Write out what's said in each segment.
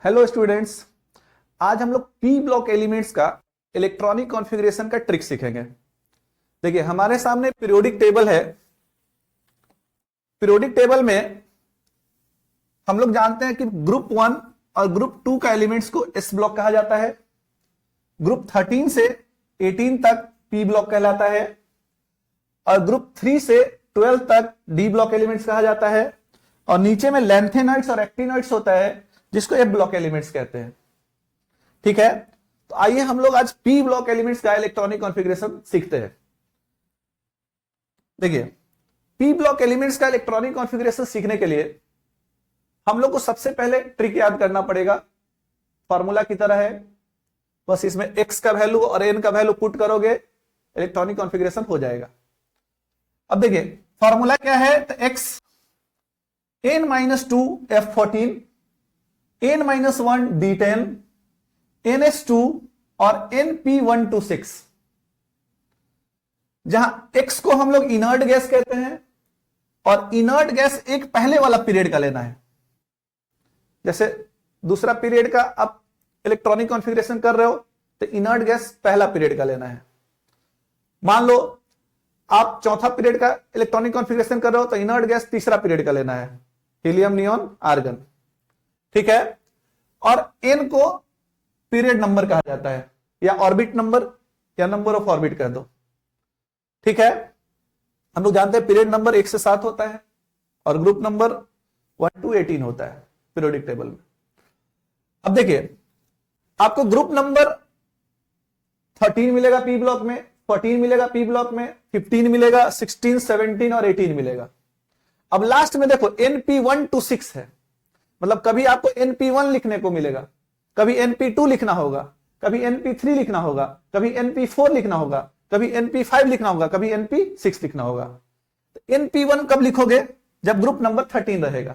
Hello students, आज हम लोग पी ब्लॉक एलिमेंट्स का इलेक्ट्रॉनिक कॉन्फ़िगरेशन का ट्रिक सीखेंगे। देखिए हमारे सामने पीरियोडिक टेबल है। पीरियोडिक टेबल में हम लोग जानते हैं कि ग्रुप 1 और ग्रुप 2 का एलिमेंट्स को एस ब्लॉक कहा जाता है। ग्रुप 13 से 18 तक पी ब्लॉक कहलाता है और ग्रुप 3 से 12 तक डी ब्लॉक एलिमेंट्स कहा जाता है। और नीचे में लैंथेनॉइड्स और एक्टिनॉइड्स होता है जिसको एफ ब्लॉक एलिमेंट्स कहते हैं। ठीक है, तो आइए हम लोग आज पी ब्लॉक एलिमेंट्स का इलेक्ट्रॉनिक कॉन्फ़िगरेशन सीखते हैं। देखिए पी ब्लॉक एलिमेंट्स का इलेक्ट्रॉनिक कॉन्फ़िगरेशन सीखने के लिए हम लोग को सबसे पहले ट्रिक याद करना पड़ेगा। फॉर्मूला की तरह है, बस इसमें एक्स का वैल्यू और एन का वैल्यू पुट करोगे, इलेक्ट्रॉनिक कॉन्फ़िगरेशन हो जाएगा। अब देखिए फॉर्मूला क्या है, तो x n-2 F14, n-1 D10, ns2 और np126। जहां x को हम लोग इनर्ट गैस कहते हैं और इनर्ट गैस एक पहले वाला पीरियड का लेना है। जैसे दूसरा पीरियड का आप इलेक्ट्रॉनिक कॉन्फ़िगरेशन कर रहे हो तो इनर्ट गैस पहला पीरियड का लेना है। मान लो आप चौथा पीरियड का इलेक्ट्रॉनिक कॉन्फ़िगरेशन कर रहे हो तो इनर्ट गैस तीसरा पीरियड का लेना है, हीलियम, नियॉन, आर्गन। ठीक है, और n को पीरियड नंबर कहा जाता है या ऑर्बिट नंबर या नंबर ऑफ ऑर्बिट कह दो। ठीक है, हम लोग जानते हैं पीरियड नंबर 1 से 7 होता है और ग्रुप नंबर 1 to 18 होता है पीरियोडिक टेबल में। अब देखिए आपको ग्रुप नंबर 13 मिलेगा पी ब्लॉक में, 14 मिलेगा पी ब्लॉक में, 15 मिलेगा, 16, 17 और 18 मिलेगा। अब लास्ट में देखो np1 to 6 है, मतलब कभी आपको np1 लिखने को मिलेगा, कभी np2 लिखना होगा, कभी np3 लिखना होगा, कभी np4 लिखना होगा, कभी np5 लिखना होगा, कभी np6 लिखना होगा। तो np1 कब लिखोगे, जब ग्रुप नंबर 13 रहेगा,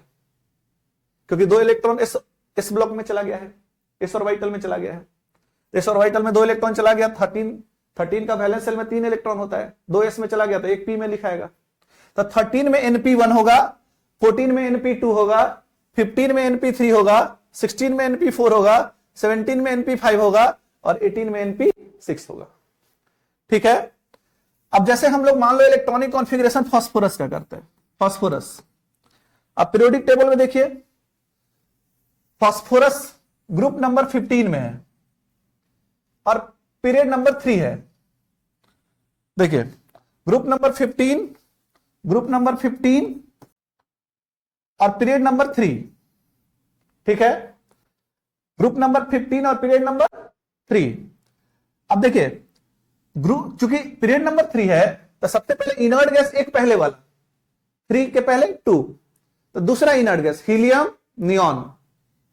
क्योंकि दो इलेक्ट्रॉन एस ब्लॉक में चला गया है, एस ऑर्बिटल में चला गया है। एस ऑर्बिटल में 2 इलेक्ट्रॉन चला गया, 13 का वैलेंस शेल में 3 इलेक्ट्रॉन होता है, 2 एस में चला गया तो 1 पी में लिखाएगा। तो 13 में np1 होगा, 14 में np2 होगा, 15 में np3 होगा, 16 में np4 होगा, 17 में np5 होगा और 18 में np6 होगा। ठीक है, अब जैसे हम लोग मान लो इलेक्ट्रॉनिक कॉन्फ़िगरेशन फास्फोरस का करते हैं। फास्फोरस अब पीरियोडिक टेबल में देखिए फास्फोरस ग्रुप नंबर 15 में है और पीरियड नंबर 3 है। देखिए ग्रुप नंबर 15, ग्रुप नंबर 15 और पीरियड नंबर 3। ठीक है, ग्रुप नंबर 15 और पीरियड नंबर 3। अब देखिए ग्रुप चूंकि पीरियड नंबर 3 है तो सबसे पहले इनर्ट गैस एक पहले वाला, 3 के पहले 2, तो दूसरा inert gas helium, neon.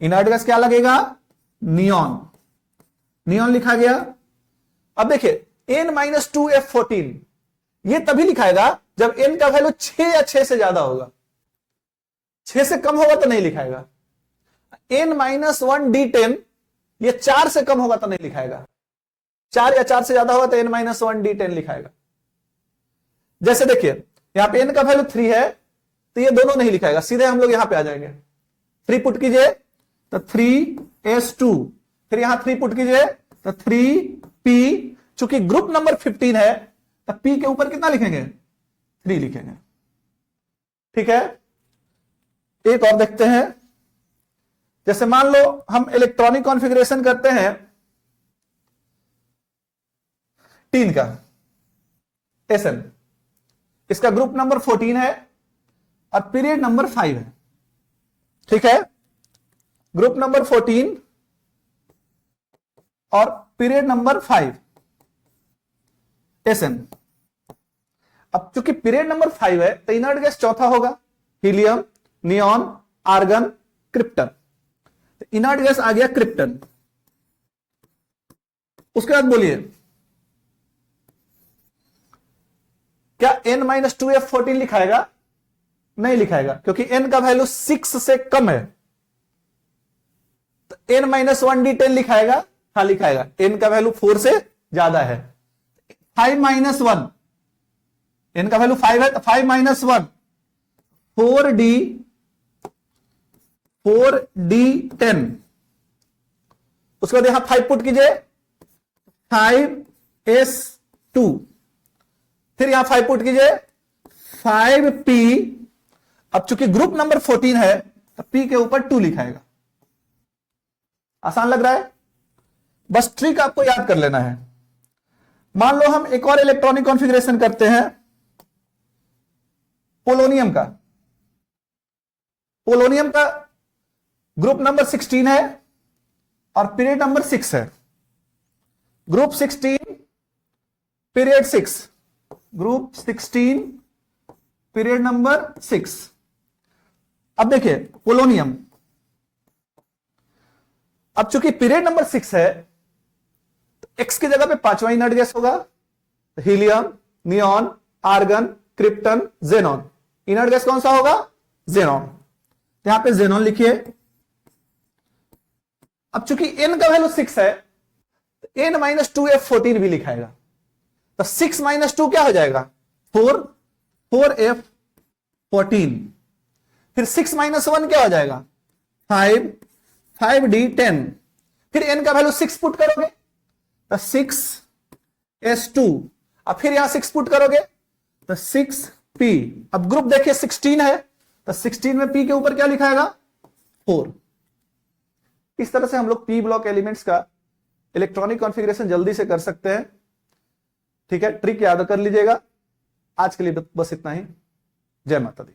Inert gas क्या लगेगा, नियॉन, नियॉन लिखा गया। अब देखिए n-2 F14 ये तभी लिखाएगा जब n का वैल्यू 6 या 6 से ज्यादा होगा, 6 से कम होगा तो नहीं लिखाएगा। n-1 D10 ये 4 से कम होगा तो नहीं लिखाएगा, 4 या 4 से ज्यादा होगा तो n-1 D10 लिखाएगा। जैसे देखिए यहां पे n का वैल्यू 3 है तो ये दोनों नहीं लिखाएगा, सीधे हम लोग यहां पे आ जाएंगे। 3 पुट कीजिए तो 3s2, फिर यहां 3 पुट कीजिए तो 3p। चूंकि ग्रुप नंबर 15 है तो p के ऊपर कितना लिखेंगे, 3 लिखेंगे। ठीक है, एक और देखते हैं। जैसे मान लो हम इलेक्ट्रॉनिक कॉन्फ़िगरेशन करते हैं टीन का, SN, इसका ग्रुप नंबर 14 है और पीरियड नंबर 5 है। ठीक है, ग्रुप नंबर 14 और पीरियड नंबर 5 SN। अब चूंकि पीरियड नंबर 5 है तो इनर्ट गैस चौथा होगा, हीलियम, नियॉन, आर्गन, क्रिप्टन। तो इनर्ट गैस आ गया क्रिप्टन। उसके बाद बोलिए क्या n-2 F14 लिखाएगा, नहीं लिखाएगा, क्योंकि n का वैल्यू 6 से कम है। तो n-1 D10 लिखाएगा, हाँ लिखाएगा, n का वैल्यू 4 से ज्यादा है। 5-1, n का वैल्यू 5 है तो 5-1 4D 4D10 उसके बाद यहां 5 पुट कीजिए, 5s2, फिर यहां 5 पुट कीजिए, 5p। अब चूंकि ग्रुप नंबर 14 है तो p के ऊपर 2 लिखाएगा। आसान लग रहा है? बस ट्रिक आपको याद कर लेना है। मान लो हम एक और इलेक्ट्रॉनिक कॉन्फ़िगरेशन करते हैं पोलोनियम का। पोलोनियम का ग्रुप नंबर 16 है और पीरियड नंबर 6 है। Group 16 period 6, group 16 period number 6। अब देखिए पोलोनियम, अब चूंकि पीरियड नंबर 6 है तो एक्स की जगह पे 5वां इनर्ट गैस होगा, helium, neon, argon, krypton, xenon. Inert gas कौन सा होगा? जेनॉन। यहां पे जेनॉन लिखिए। अब चूंकि n का वैल्यू 6 है तो n माइनस 2f14 भी लिखाएगा। तो 6 माइनस 2 क्या हो जाएगा? 4, 4f14। फिर 6 माइनस 1 क्या हो जाएगा? 5, 5d10। फिर n का वैल्यू 6 पुट करोगे तो 6s2। अब फिर यहां 6 पुट करोगे तो 6p। अब ग्रुप देखिए 16 है तो 16 में p के ऊपर क्या लिखाएगा? 4। इस तरह से हम लोग p ब्लॉक एलिमेंट्स का इलेक्ट्रॉनिक कॉन्फ़िगरेशन जल्दी से कर सकते हैं। ठीक है, ट्रिक याद कर लीजिएगा। आज के लिए बस इतना ही। जय माता दी।